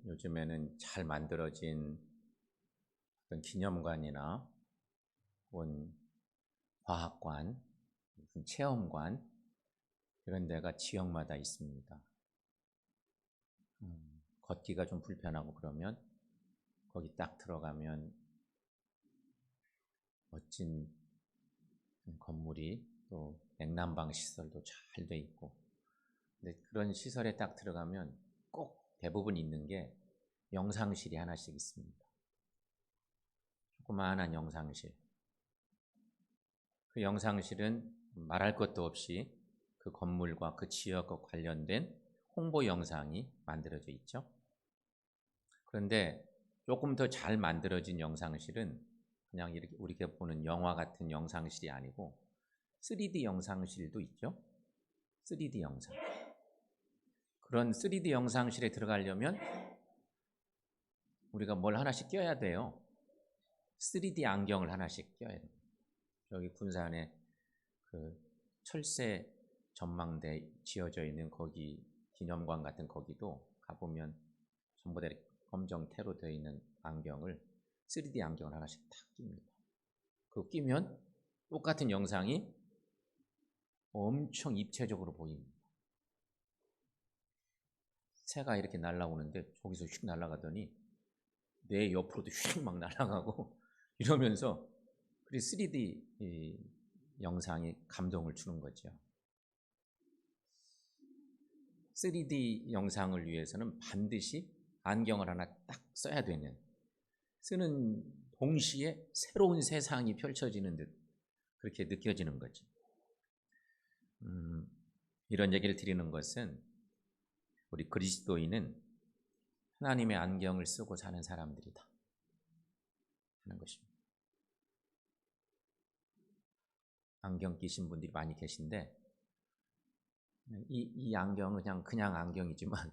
요즘에는 잘 만들어진 어떤 기념관이나 혹은 과학관, 무슨 체험관 이런 데가 지역마다 있습니다. 걷기가 좀 불편하고 그러면 거기 딱 들어가면 멋진 건물이 또 냉난방 시설도 잘 돼 있고, 근데 그런 시설에 딱 들어가면 꼭 대부분 있는 게 영상실이 하나씩 있습니다. 조그마한 영상실. 그 영상실은 말할 것도 없이 그 건물과 그 지역과 관련된 홍보 영상이 만들어져 있죠. 그런데 조금 더 잘 만들어진 영상실은 그냥 이렇게 우리가 보는 영화 같은 영상실이 아니고 3D 영상실도 있죠. 3D 영상. 그런 3D 영상실에 들어가려면 우리가 뭘 하나씩 껴야 돼요. 3D 안경을 하나씩 껴야 돼요. 여기 군산에 그 철새 전망대 지어져 있는 거기 기념관 같은 거기도 가보면 전부 다 검정테로 되어 있는 안경을 3D 안경을 하나씩 탁 낍니다. 그거 끼면 똑같은 영상이 엄청 입체적으로 보입니다. 새가 이렇게 날아오는데 저기서 휙 날아가더니 내 옆으로도 휙 막 날아가고 이러면서 3D 영상이 감동을 주는 거죠. 3D 영상을 위해서는 반드시 안경을 하나 딱 써야 되는, 쓰는 동시에 새로운 세상이 펼쳐지는 듯 그렇게 느껴지는 거죠. 이런 얘기를 드리는 것은 우리 그리스도인은 하나님의 안경을 쓰고 사는 사람들이다 하는 것입니다. 안경 끼신 분들이 많이 계신데 이 안경은 그냥 안경이지만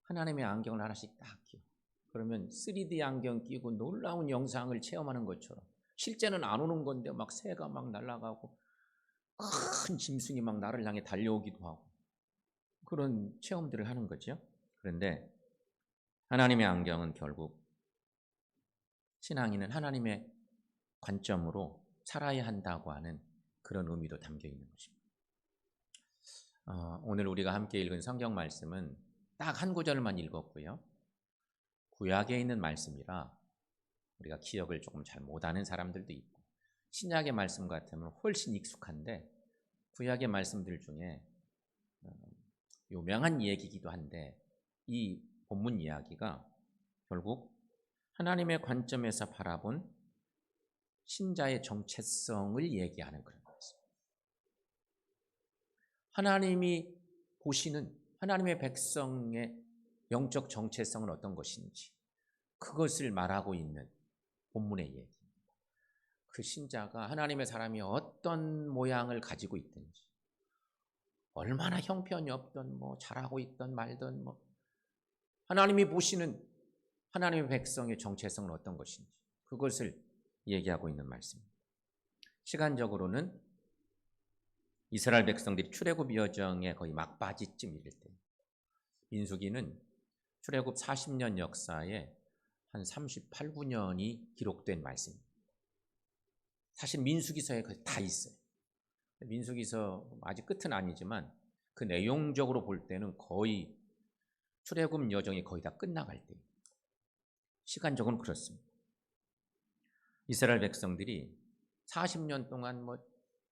하나님의 안경을 하나씩 딱 끼워. 그러면 3D 안경 끼고 놀라운 영상을 체험하는 것처럼, 실제는 안 오는 건데 막 새가 막 날아가고 큰 짐승이 막 나를 향해 달려오기도 하고 그런 체험들을 하는 거죠. 그런데 하나님의 안경은 결국 신앙인은 하나님의 관점으로 살아야 한다고 하는 그런 의미도 담겨 있는 것입니다. 오늘 우리가 함께 읽은 성경 말씀은 딱 한 구절만 읽었고요. 구약에 있는 말씀이라 우리가 기억을 조금 잘 못하는 사람들도 있고, 신약의 말씀 같으면 훨씬 익숙한데 구약의 말씀들 중에 유명한 얘기이기도 한데 이 본문 이야기가 결국 하나님의 관점에서 바라본 신자의 정체성을 얘기하는 그런 것입니다. 하나님이 보시는 하나님의 백성의 영적 정체성은 어떤 것인지 그것을 말하고 있는 본문의 얘기입니다. 그 신자가 하나님의 사람이 어떤 모양을 가지고 있든지, 얼마나 형편이 없든 잘하고 있든 말든 하나님이 보시는 하나님의 백성의 정체성은 어떤 것인지 그것을 얘기하고 있는 말씀입니다. 시간적으로는 이스라엘 백성들이 출애굽 여정에 거의 막바지쯤 이를 때, 민수기는 출애굽 40년 역사에 한 38, 9년이 기록된 말씀입니다. 사실 민수기서에 거의 다 있어요. 민수기서 아직 끝은 아니지만 그 내용적으로 볼 때는 거의 출애굽 여정이 거의 다 끝나갈 때, 시간적으로는 그렇습니다. 이스라엘 백성들이 40년 동안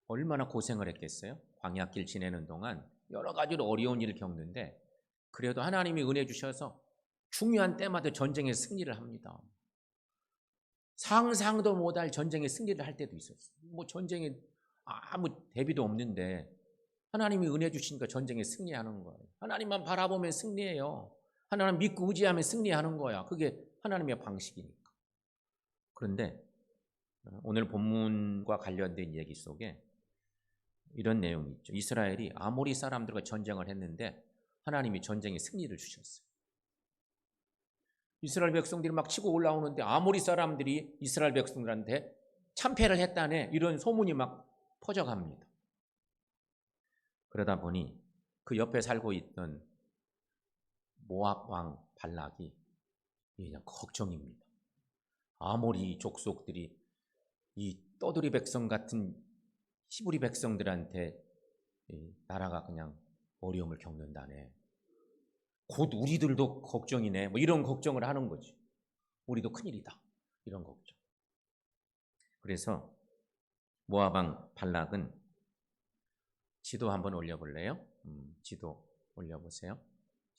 얼마나 고생을 했겠어요? 광야길 지내는 동안 여러 가지로 어려운 일을 겪는데 그래도 하나님이 은혜 주셔서 중요한 때마다 전쟁에 승리를 합니다. 상상도 못할 전쟁에 승리를 할 때도 있었어요. 전쟁에 아무 대비도 없는데 하나님이 은혜 주시니까 전쟁에 승리하는 거예요. 하나님만 바라보면 승리해요. 하나님 믿고 의지하면 승리하는 거야. 그게 하나님의 방식이니까. 그런데 오늘 본문과 관련된 얘기 속에 이런 내용이 있죠. 이스라엘이 아모리 사람들과 전쟁을 했는데 하나님이 전쟁에 승리를 주셨어요. 이스라엘 백성들이 막 치고 올라오는데 아모리 사람들이 이스라엘 백성들한테 참패를 했다네, 이런 소문이 막 퍼져갑니다. 그러다 보니 그 옆에 살고 있던 모압 왕 발락이 이게 그냥 걱정입니다. 아모리 족속들이 이 떠돌이 백성 같은 히브리 백성들한테 나라가 그냥 어려움을 겪는다네. 곧 우리들도 걱정이네. 뭐 이런 걱정을 하는 거지. 우리도 큰일이다. 이런 걱정. 그래서 모압 왕 발락은 지도 한번 올려볼래요? 지도 올려보세요.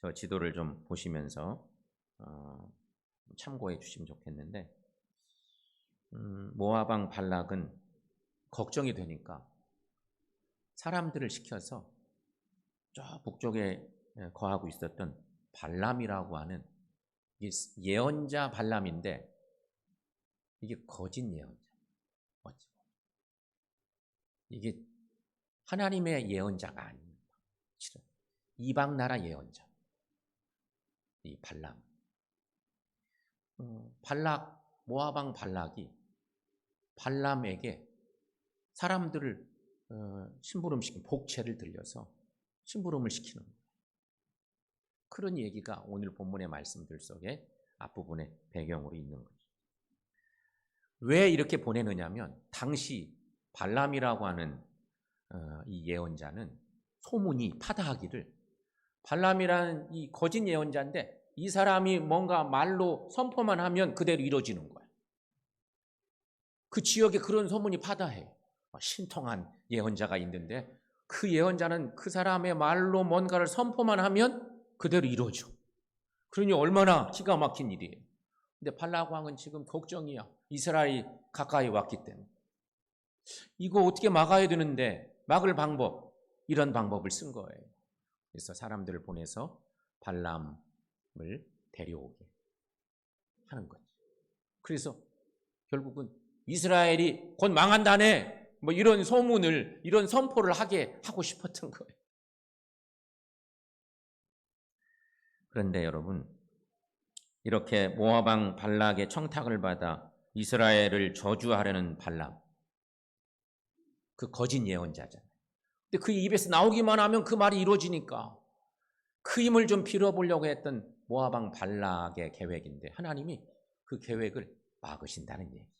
저 지도를 좀 보시면서 참고해 주시면 좋겠는데, 모압 왕 발락은 걱정이 되니까 사람들을 시켜서 저 북쪽에 거하고 있었던 발람이라고 하는 예언자 발람인데, 이게 거짓 예언자. 이게 하나님의 예언자가 아닙니다. 이방 나라 예언자. 이 발람. 모압 왕 발락이 발람에게 사람들을 심부름시킨 복채를 들려서 심부름을 시키는 거예요. 그런 얘기가 오늘 본문의 말씀들 속에 앞부분의 배경으로 있는 거죠. 왜 이렇게 보내느냐면 당시 발람이라고 하는 이 예언자는 소문이 파다하기를, 발람이라는 이 거짓 예언자인데 이 사람이 뭔가 말로 선포만 하면 그대로 이루어지는 거예요. 그 지역에 그런 소문이 파다해요. 신통한 예언자가 있는데 그 예언자는 그 사람의 말로 뭔가를 선포만 하면 그대로 이루어져. 그러니 얼마나 기가 막힌 일이에요. 근데 발락 왕은 지금 걱정이야. 이스라엘이 가까이 왔기 때문에. 이거 어떻게 막아야 되는데 막을 방법, 이런 방법을 쓴 거예요. 그래서 사람들을 보내서 발람을 데려오게 하는 거죠. 그래서 결국은 이스라엘이 곧 망한다네, 뭐 이런 소문을, 이런 선포를 하고 싶었던 거예요. 그런데 여러분, 이렇게 모압 왕 발락의 청탁을 받아 이스라엘을 저주하려는 발람, 그 거짓 예언자잖아요. 근데 그 입에서 나오기만 하면 그 말이 이루어지니까 그 힘을 좀 빌어보려고 했던 모압 왕 발락의 계획인데 하나님이 그 계획을 막으신다는 얘기입니다.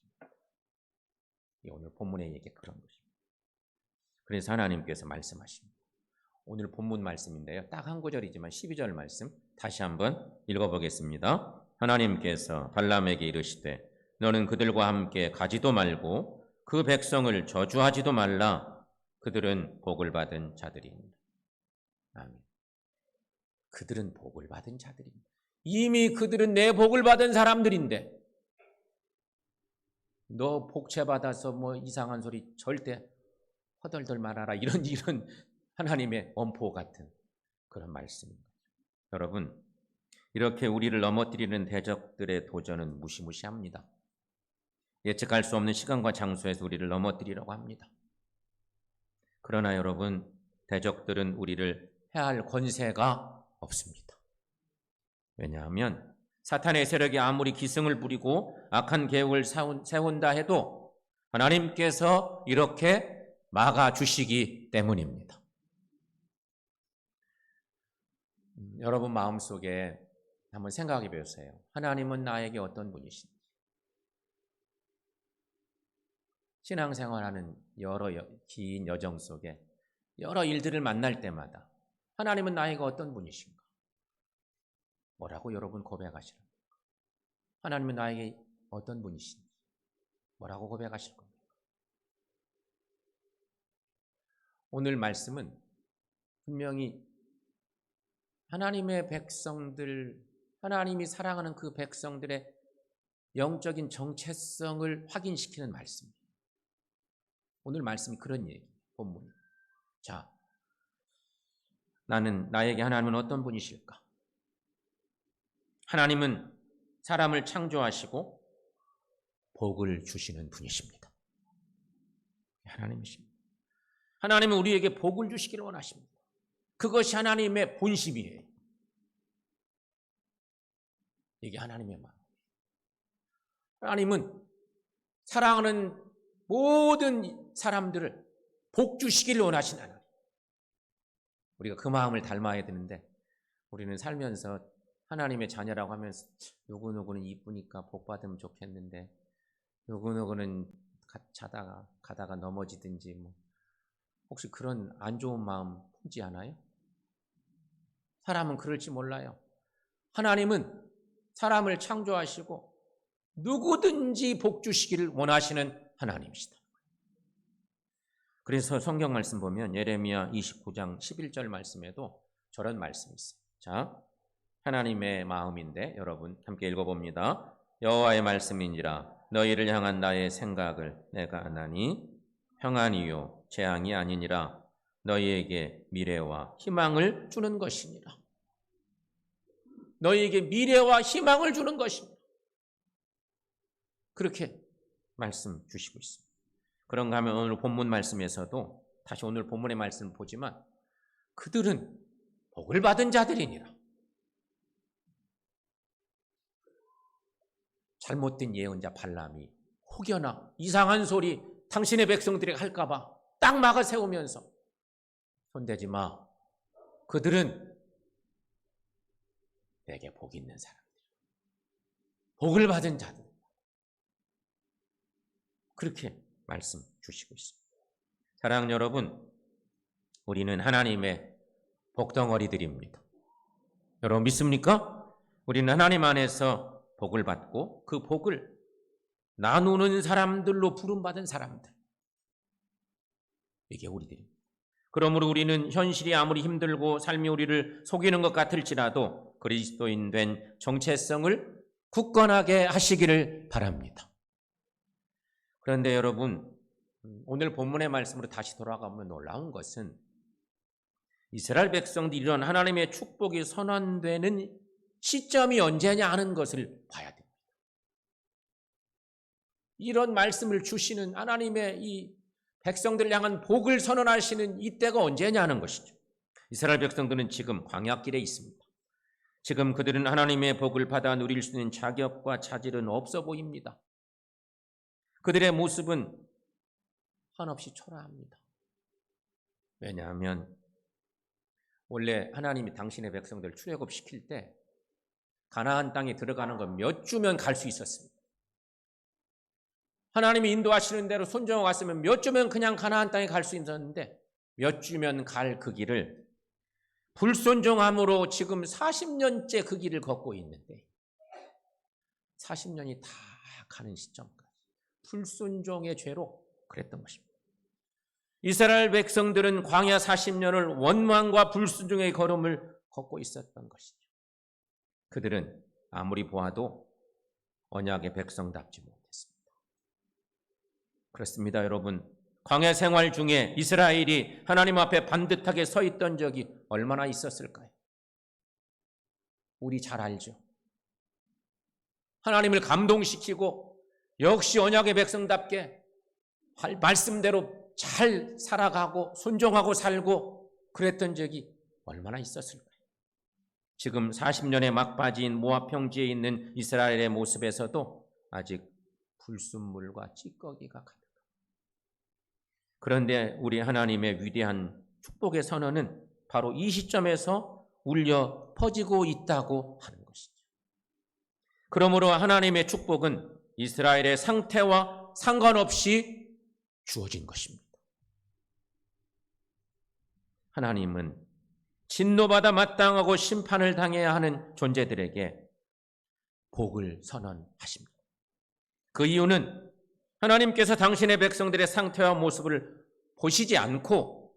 오늘 본문의 얘기가 그런 것입니다. 그래서 하나님께서 말씀하십니다. 오늘 본문 말씀인데요, 딱 한 구절이지만 12절 말씀 다시 한번 읽어보겠습니다. 하나님께서 발람에게 이르시되 너는 그들과 함께 가지도 말고 그 백성을 저주하지도 말라. 그들은 복을 받은 자들입니다. 아멘. 그들은 복을 받은 자들입니다. 이미 그들은 내 복을 받은 사람들인데 너 복채 받아서 뭐 이상한 소리 절대 허덜덜 말아라, 이런 하나님의 엄포 같은 그런 말씀입니다. 여러분, 이렇게 우리를 넘어뜨리는 대적들의 도전은 무시무시합니다. 예측할 수 없는 시간과 장소에서 우리를 넘어뜨리려고 합니다. 그러나 여러분, 대적들은 우리를 해할 권세가 없습니다. 왜냐하면 사탄의 세력이 아무리 기승을 부리고 악한 계획을 세운다 해도 하나님께서 이렇게 막아주시기 때문입니다. 여러분 마음속에 한번 생각해 보세요. 하나님은 나에게 어떤 분이신지. 신앙생활하는 여러 긴 여정 속에 여러 일들을 만날 때마다 하나님은 나에게 어떤 분이신가? 뭐라고 여러분 고백하시는 겁니까? 하나님은 나에게 어떤 분이신지 뭐라고 고백하실 겁니까? 오늘 말씀은 분명히 하나님의 백성들, 하나님이 사랑하는 그 백성들의 영적인 정체성을 확인시키는 말씀입니다. 오늘 말씀이 그런 얘기, 본문. 자, 나에게 하나님은 어떤 분이실까? 하나님은 사람을 창조하시고 복을 주시는 분이십니다. 하나님이십니다. 하나님은 우리에게 복을 주시기를 원하십니다. 그것이 하나님의 본심이에요. 이게 하나님의 마음. 하나님은 사랑하는 모든 사람들을 복 주시기를 원하시는 하나님. 우리가 그 마음을 닮아야 되는데 우리는 살면서 하나님의 자녀라고 하면서 누구누구는 이쁘니까 복 받으면 좋겠는데 누구누구는 가다가 넘어지든지 뭐 혹시 그런 안 좋은 마음 품지 않아요? 사람은 그럴지 몰라요. 하나님은 사람을 창조하시고 누구든지 복 주시기를 원하시는 하나님이시다. 그래서 성경 말씀 보면 예레미야 29장 11절 말씀에도 저런 말씀이 있어요. 자, 하나님의 마음인데 여러분 함께 읽어봅니다. 여호와의 말씀인지라 너희를 향한 나의 생각을 내가 아나니 평안이요 재앙이 아니니라 너희에게 미래와 희망을 주는 것이니라. 너희에게 미래와 희망을 주는 것입니다. 그렇게 말씀 주시고 있습니다. 그런가 하면 오늘 본문 말씀에서도 다시 오늘 본문의 말씀을 보지만 그들은 복을 받은 자들이니라. 잘못된 예언자 발람이 혹여나 이상한 소리 당신의 백성들에게 할까 봐 딱 막아 세우면서 손대지 마. 그들은 내게 복 있는 사람들. 복을 받은 자들. 그렇게 말씀 주시고 있습니다. 사랑하는 여러분, 우리는 하나님의 복덩어리들입니다. 여러분 믿습니까? 우리는 하나님 안에서 복을 받고 그 복을 나누는 사람들로 부름받은 사람들. 이게 우리들입니다. 그러므로 우리는 현실이 아무리 힘들고 삶이 우리를 속이는 것 같을지라도 그리스도인 된 정체성을 굳건하게 하시기를 바랍니다. 그런데 여러분, 오늘 본문의 말씀으로 다시 돌아가면 놀라운 것은 이스라엘 백성들이 이런 하나님의 축복이 선언되는 시점이 언제냐 하는 것을 봐야 됩니다. 이런 말씀을 주시는 하나님의 이 백성들을 향한 복을 선언하시는 이때가 언제냐 하는 것이죠. 이스라엘 백성들은 지금 광야길에 있습니다. 지금 그들은 하나님의 복을 받아 누릴 수 있는 자격과 차질은 없어 보입니다. 그들의 모습은 한없이 초라합니다. 왜냐하면 원래 하나님이 당신의 백성들을 출애굽시킬 때 가나안 땅에 들어가는 건 몇 주면 갈 수 있었습니다. 하나님이 인도하시는 대로 순종하고 갔으면 몇 주면 그냥 가나안 땅에 갈 수 있었는데 몇 주면 갈 그 길을 불순종함으로 지금 40년째 그 길을 걷고 있는데 40년이 다 가는 시점까지 불순종의 죄로 그랬던 것입니다. 이스라엘 백성들은 광야 40년을 원망과 불순종의 걸음을 걷고 있었던 것이죠. 그들은 아무리 보아도 언약의 백성답지 못했습니다. 그렇습니다, 여러분. 광야 생활 중에 이스라엘이 하나님 앞에 반듯하게 서 있던 적이 얼마나 있었을까요? 우리 잘 알죠. 하나님을 감동시키고 역시 언약의 백성답게 말씀대로 잘 살아가고 순종하고 살고 그랬던 적이 얼마나 있었을까요? 지금 40년의 막바지인 모압 평지에 있는 이스라엘의 모습에서도 아직 불순물과 찌꺼기가 가득합니다. 그런데 우리 하나님의 위대한 축복의 선언은 바로 이 시점에서 울려 퍼지고 있다고 하는 것이죠. 그러므로 하나님의 축복은 이스라엘의 상태와 상관없이 주어진 것입니다. 하나님은 진노받아 마땅하고 심판을 당해야 하는 존재들에게 복을 선언하십니다. 그 이유는 하나님께서 당신의 백성들의 상태와 모습을 보시지 않고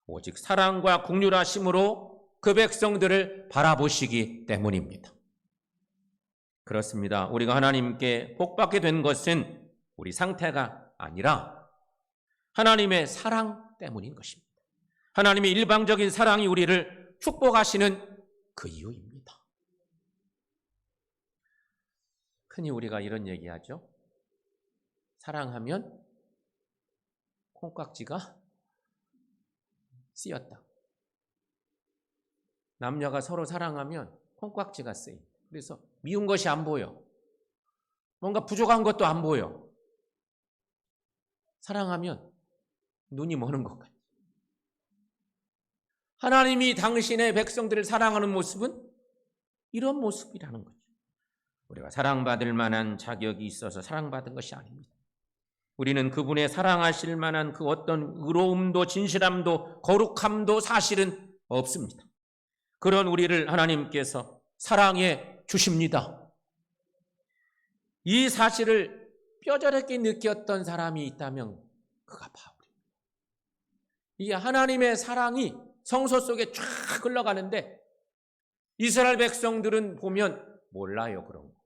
오직 사랑과 긍휼하심으로 그 백성들을 바라보시기 때문입니다. 그렇습니다. 우리가 하나님께 복받게 된 것은 우리 상태가 아니라 하나님의 사랑 때문인 것입니다. 하나님의 일방적인 사랑이 우리를 축복하시는 그 이유입니다. 흔히 우리가 이런 얘기하죠. 사랑하면 콩깍지가 쓰였다. 남녀가 서로 사랑하면 콩깍지가 쓰인다. 그래서 미운 것이 안 보여. 뭔가 부족한 것도 안 보여. 사랑하면 눈이 머는 것 같아요. 하나님이 당신의 백성들을 사랑하는 모습은 이런 모습이라는 거죠. 우리가 사랑받을 만한 자격이 있어서 사랑받은 것이 아닙니다. 우리는 그분의 사랑하실 만한 그 어떤 의로움도 진실함도 거룩함도 사실은 없습니다. 그런 우리를 하나님께서 사랑해 주십니다. 이 사실을 뼈저리게 느꼈던 사람이 있다면 그가 바울입니다. 이게 하나님의 사랑이 성소 속에 쫙 흘러가는데 이스라엘 백성들은 보면 몰라요, 그런 거.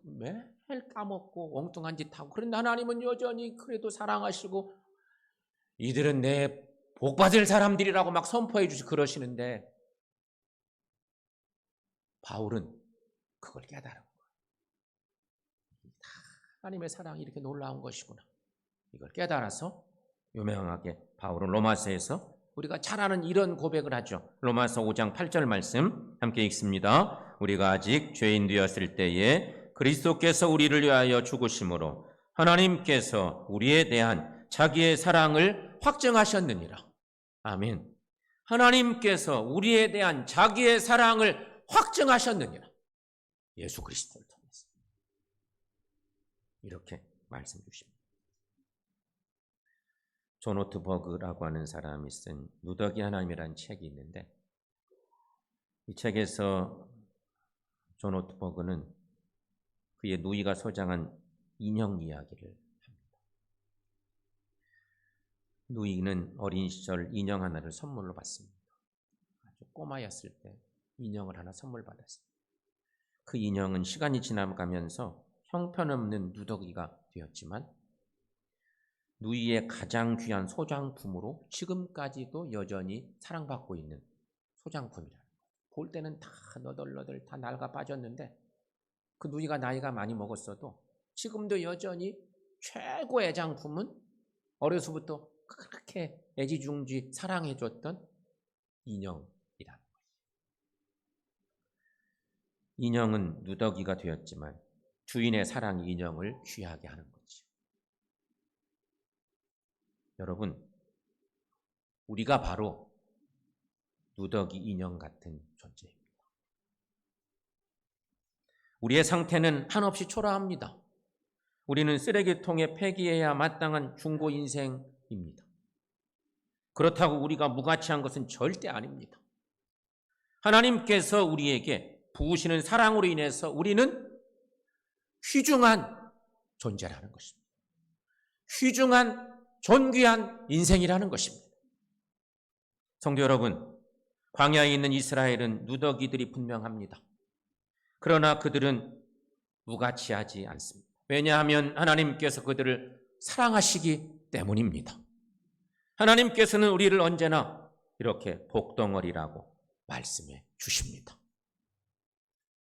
매일 까먹고 엉뚱한 짓 하고, 그런데 하나님은 여전히 그래도 사랑하시고 이들은 내 복받을 사람들이라고 막 선포해 주시고 그러시는데 바울은 그걸 깨달은 거예요. 하나님의 사랑이 이렇게 놀라운 것이구나. 이걸 깨달아서 유명하게 바울은 로마서에서 우리가 잘 아는 이런 고백을 하죠. 로마서 5장 8절 말씀 함께 읽습니다. 우리가 아직 죄인 되었을 때에 그리스도께서 우리를 위하여 죽으심으로 하나님께서 우리에 대한 자기의 사랑을 확증하셨느니라. 아멘. 하나님께서 우리에 대한 자기의 사랑을 확증하셨느니라. 예수 그리스도를 통해서. 이렇게 말씀 주십니다. 존 오트버그라고 하는 사람이 쓴 누더기 하나님이라는 책이 있는데, 이 책에서 존 오트버그는 그의 누이가 소장한 인형 이야기를 합니다. 누이는 어린 시절 인형 하나를 선물로 받습니다. 아주 꼬마였을 때 인형을 하나 선물 받았어요. 그 인형은 시간이 지나가면서 형편없는 누더기가 되었지만 누이의 가장 귀한 소장품으로 지금까지도 여전히 사랑받고 있는 소장품이라는 거예요. 볼 때는 다 너덜너덜 다 낡아 빠졌는데 그 누이가 나이가 많이 먹었어도 지금도 여전히 최고 애장품은 어려서부터 그렇게 애지중지 사랑해줬던 인형이라는 거예요. 인형은 누더기가 되었지만 주인의 사랑이 인형을 귀하게 하는 거죠. 여러분, 우리가 바로 누더기 인형 같은 존재입니다. 우리의 상태는 한없이 초라합니다. 우리는 쓰레기통에 폐기해야 마땅한 중고 인생입니다. 그렇다고 우리가 무가치한 것은 절대 아닙니다. 하나님께서 우리에게 부으시는 사랑으로 인해서 우리는 휘중한 존재라는 것입니다. 휘중한 존귀한 인생이라는 것입니다. 성도 여러분, 광야에 있는 이스라엘은 누더기들이 분명합니다. 그러나 그들은 무가치하지 않습니다. 왜냐하면 하나님께서 그들을 사랑하시기 때문입니다. 하나님께서는 우리를 언제나 이렇게 복덩어리라고 말씀해 주십니다.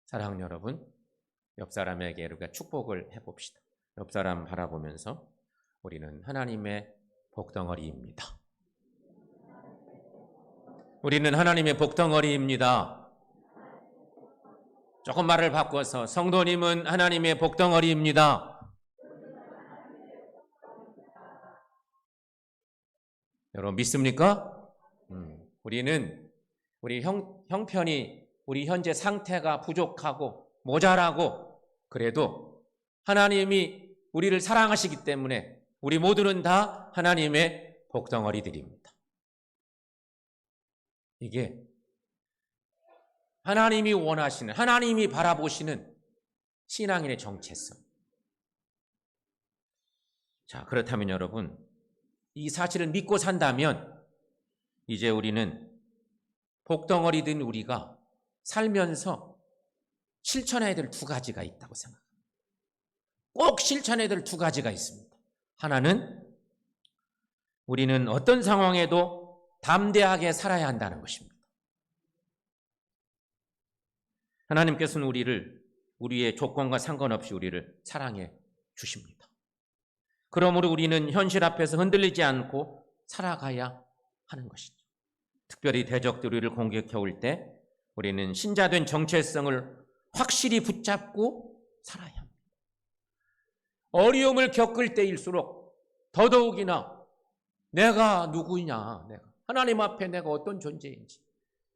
사랑하는 여러분, 옆 사람에게 우리가 축복을 해봅시다. 옆 사람 바라보면서 우리는 하나님의 복덩어리입니다. 우리는 하나님의 복덩어리입니다. 조금 말을 바꿔서 성도님은 하나님의 복덩어리입니다. 여러분 믿습니까? 우리 형편이 우리 현재 상태가 부족하고 모자라고 그래도 하나님이 우리를 사랑하시기 때문에 우리 모두는 다 하나님의 복덩어리들입니다. 이게 하나님이 원하시는, 하나님이 바라보시는 신앙인의 정체성. 자, 그렇다면 여러분, 이 사실을 믿고 산다면 이제 우리는 복덩어리 된 우리가 살면서 실천해야 될 두 가지가 있다고 생각합니다. 꼭 실천해야 될 두 가지가 있습니다. 하나는 우리는 어떤 상황에도 담대하게 살아야 한다는 것입니다. 하나님께서는 우리의 조건과 상관없이 우리를 사랑해 주십니다. 그러므로 우리는 현실 앞에서 흔들리지 않고 살아가야 하는 것이죠. 특별히 대적들이 우리를 공격해 올 때 우리는 신자된 정체성을 확실히 붙잡고 살아야 합니다. 어려움을 겪을 때일수록 더더욱이나 내가 누구냐, 하나님 앞에 내가 어떤 존재인지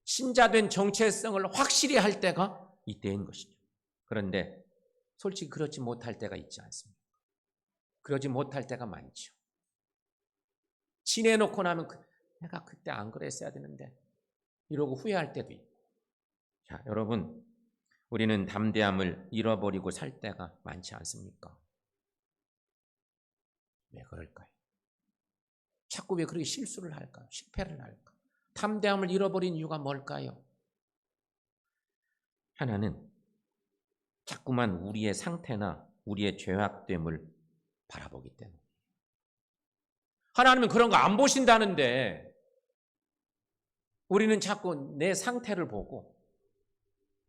신자된 정체성을 확실히 할 때가 이때인 것이죠. 그런데 솔직히 그렇지 못할 때가 있지 않습니까? 그러지 못할 때가 많죠. 지내놓고 나면 내가 그때 안 그랬어야 되는데 이러고 후회할 때도 있고. 자, 여러분, 우리는 담대함을 잃어버리고 살 때가 많지 않습니까? 왜 그럴까요? 자꾸 왜 그렇게 실수를 할까요? 실패를 할까요? 담대함을 잃어버린 이유가 뭘까요? 하나는 자꾸만 우리의 상태나 우리의 죄악됨을 바라보기 때문에. 하나님은 그런 거 안 보신다는데 우리는 자꾸 내 상태를 보고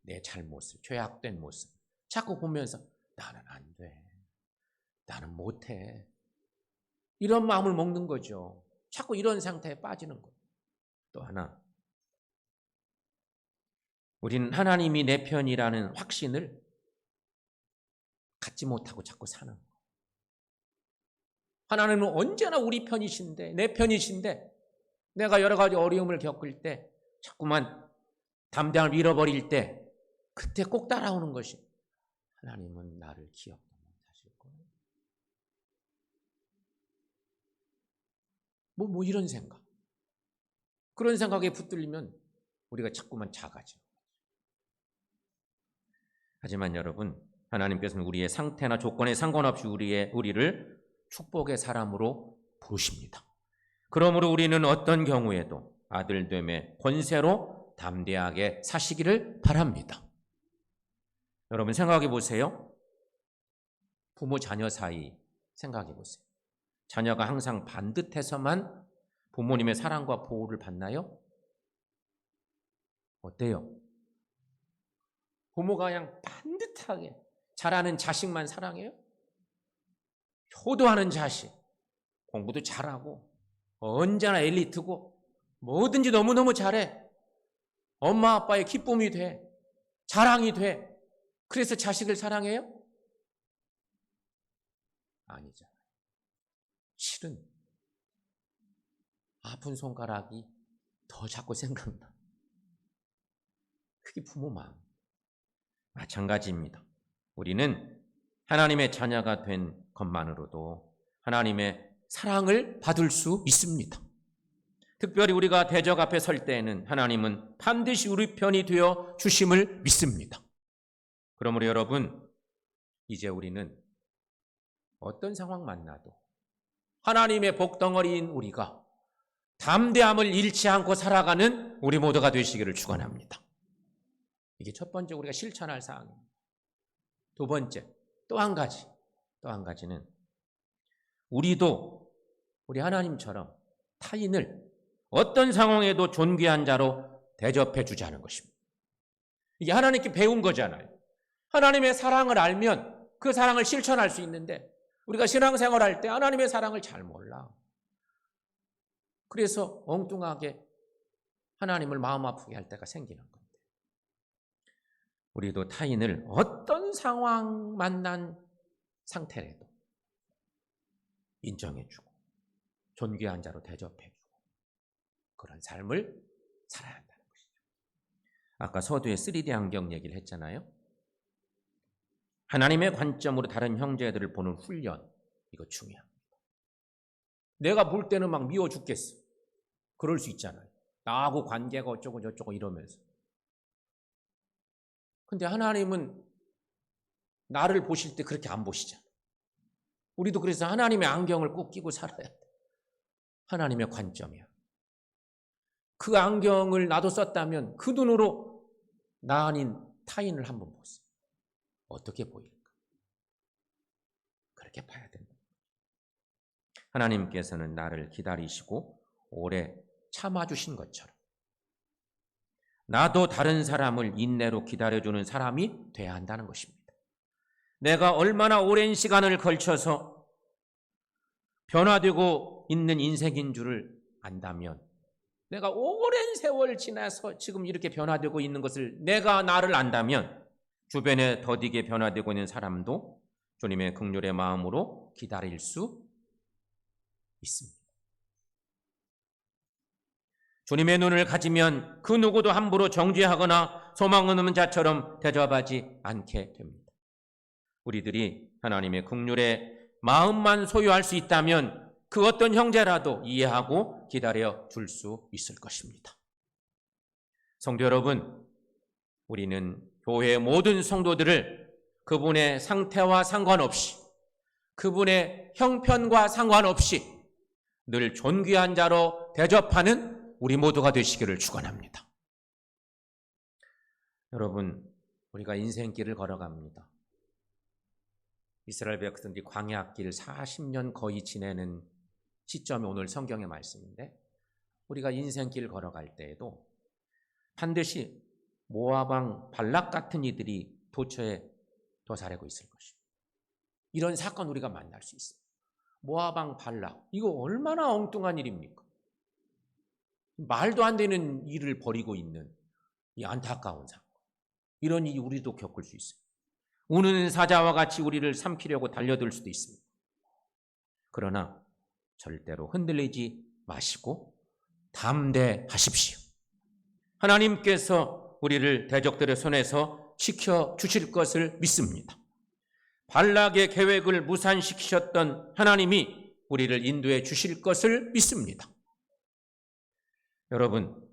내 잘못을, 죄악된 모습 자꾸 보면서 나는 안 돼, 나는 못해, 이런 마음을 먹는 거죠. 자꾸 이런 상태에 빠지는 거예요. 또 하나, 우리는 하나님이 내 편이라는 확신을 갖지 못하고 자꾸 사는 거예요. 하나님은 언제나 우리 편이신데, 내 편이신데, 내가 여러 가지 어려움을 겪을 때 자꾸만 담대함을 잃어버릴 때 그때 꼭 따라오는 것이 하나님은 나를 기억도 못하실 거예요. 뭐 이런 생각. 그런 생각에 붙들리면 우리가 자꾸만 작아져요. 하지만 여러분, 하나님께서는 우리의 상태나 조건에 상관없이 우리를 축복의 사람으로 부르십니다. 그러므로 우리는 어떤 경우에도 아들됨의 권세로 담대하게 사시기를 바랍니다. 여러분 생각해 보세요. 부모 자녀 사이 생각해 보세요. 자녀가 항상 반듯해서만 부모님의 사랑과 보호를 받나요? 어때요? 부모가 그냥 반듯하게 잘하는 자식만 사랑해요? 효도하는 자식, 공부도 잘하고 언제나 엘리트고 뭐든지 너무너무 잘해. 엄마 아빠의 기쁨이 돼. 자랑이 돼. 그래서 자식을 사랑해요? 아니잖아요. 실은 아픈 손가락이 더 자꾸 생각나. 그게 부모 마음. 마찬가지입니다. 우리는 하나님의 자녀가 된 것만으로도 하나님의 사랑을 받을 수 있습니다. 특별히 우리가 대적 앞에 설 때에는 하나님은 반드시 우리 편이 되어 주심을 믿습니다. 그러므로 여러분, 이제 우리는 어떤 상황 만나도 하나님의 복덩어리인 우리가 담대함을 잃지 않고 살아가는 우리 모두가 되시기를 축원합니다. 이게 첫 번째 우리가 실천할 사항입니다. 두 번째, 또 한 가지는 우리도 우리 하나님처럼 타인을 어떤 상황에도 존귀한 자로 대접해 주자는 것입니다. 이게 하나님께 배운 거잖아요. 하나님의 사랑을 알면 그 사랑을 실천할 수 있는데 우리가 신앙생활할 때 하나님의 사랑을 잘 몰라. 그래서 엉뚱하게 하나님을 마음 아프게 할 때가 생기는 건데, 우리도 타인을 어떤 상황 만난 상태라도 인정해주고 존귀한 자로 대접해주고 그런 삶을 살아야 한다는 것이죠. 아까 서두에 3D 안경 얘기를 했잖아요. 하나님의 관점으로 다른 형제들을 보는 훈련, 이거 중요합니다. 내가 볼 때는 막 미워 죽겠어. 그럴 수 있잖아요. 나하고 관계가 어쩌고 저쩌고 이러면서. 근데 하나님은 나를 보실 때 그렇게 안 보시잖아. 우리도 그래서 하나님의 안경을 꼭 끼고 살아야 돼. 하나님의 관점이야. 그 안경을 나도 썼다면 그 눈으로 나 아닌 타인을 한번 보세요. 어떻게 보일까? 그렇게 봐야 된다. 하나님께서는 나를 기다리시고 오래 참아주신 것처럼 나도 다른 사람을 인내로 기다려주는 사람이 돼야 한다는 것입니다. 내가 얼마나 오랜 시간을 걸쳐서 변화되고 있는 인생인 줄을 안다면, 내가 오랜 세월 지나서 지금 이렇게 변화되고 있는 것을 내가 나를 안다면 주변에 더디게 변화되고 있는 사람도 주님의 긍휼의 마음으로 기다릴 수 있습니다. 주님의 눈을 가지면 그 누구도 함부로 정죄하거나 소망 없는 자처럼 대접하지 않게 됩니다. 우리들이 하나님의 긍휼의 마음만 소유할 수 있다면 그 어떤 형제라도 이해하고 기다려 줄 수 있을 것입니다. 성도 여러분, 우리는 교회의 모든 성도들을 그분의 상태와 상관없이, 그분의 형편과 상관없이 늘 존귀한 자로 대접하는 우리 모두가 되시기를 축원합니다. 여러분, 우리가 인생길을 걸어갑니다. 이스라엘 백성들이 광야길 40년 거의 지내는 시점이 오늘 성경의 말씀인데, 우리가 인생길 걸어갈 때에도 반드시 모압 왕 발락 같은 이들이 도처에 도사리고 있을 것입니다. 이런 사건 우리가 만날 수 있어요. 모압 왕 발락, 이거 얼마나 엉뚱한 일입니까? 말도 안 되는 일을 벌이고 있는 이 안타까운 사건. 이런 일이 우리도 겪을 수 있어요. 우는 사자와 같이 우리를 삼키려고 달려들 수도 있습니다. 그러나 절대로 흔들리지 마시고 담대하십시오. 하나님께서 우리를 대적들의 손에서 지켜주실 것을 믿습니다. 발락의 계획을 무산시키셨던 하나님이 우리를 인도해 주실 것을 믿습니다. 여러분,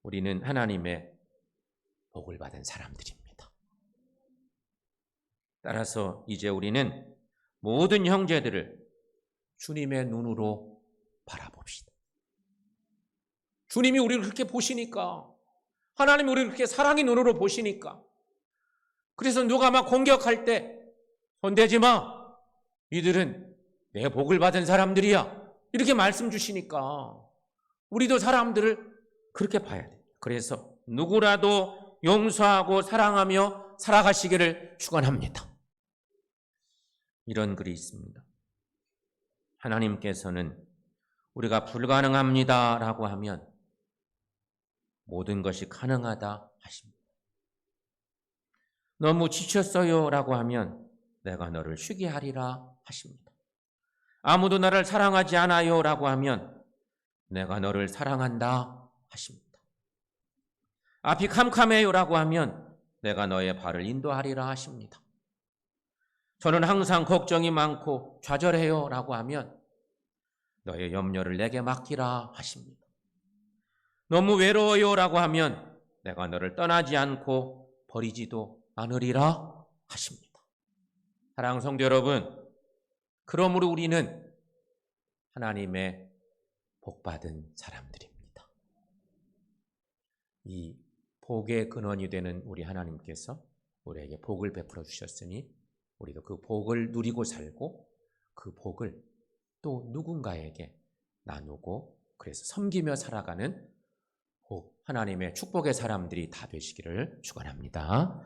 우리는 하나님의 복을 받은 사람들입니다. 따라서 이제 우리는 모든 형제들을 주님의 눈으로 바라봅시다. 주님이 우리를 그렇게 보시니까, 하나님이 우리를 그렇게 사랑의 눈으로 보시니까, 그래서 누가 막 공격할 때 손대지 마, 이들은 내 복을 받은 사람들이야, 이렇게 말씀 주시니까 우리도 사람들을 그렇게 봐야 돼요. 그래서 누구라도 용서하고 사랑하며 살아가시기를 축원합니다. 이런 글이 있습니다. 하나님께서는 우리가 불가능합니다라고 하면 모든 것이 가능하다 하십니다. 너무 지쳤어요라고 하면 내가 너를 쉬게 하리라 하십니다. 아무도 나를 사랑하지 않아요라고 하면 내가 너를 사랑한다 하십니다. 앞이 캄캄해요라고 하면 내가 너의 발을 인도하리라 하십니다. 저는 항상 걱정이 많고 좌절해요라고 하면 너의 염려를 내게 맡기라 하십니다. 너무 외로워요라고 하면 내가 너를 떠나지 않고 버리지도 않으리라 하십니다. 사랑하는 성도 여러분, 그러므로 우리는 하나님의 복받은 사람들입니다. 이 복의 근원이 되는 우리 하나님께서 우리에게 복을 베풀어 주셨으니 우리도 그 복을 누리고 살고 그 복을 또 누군가에게 나누고 그래서 섬기며 살아가는 하나님의 축복의 사람들이 다 되시기를 축원합니다.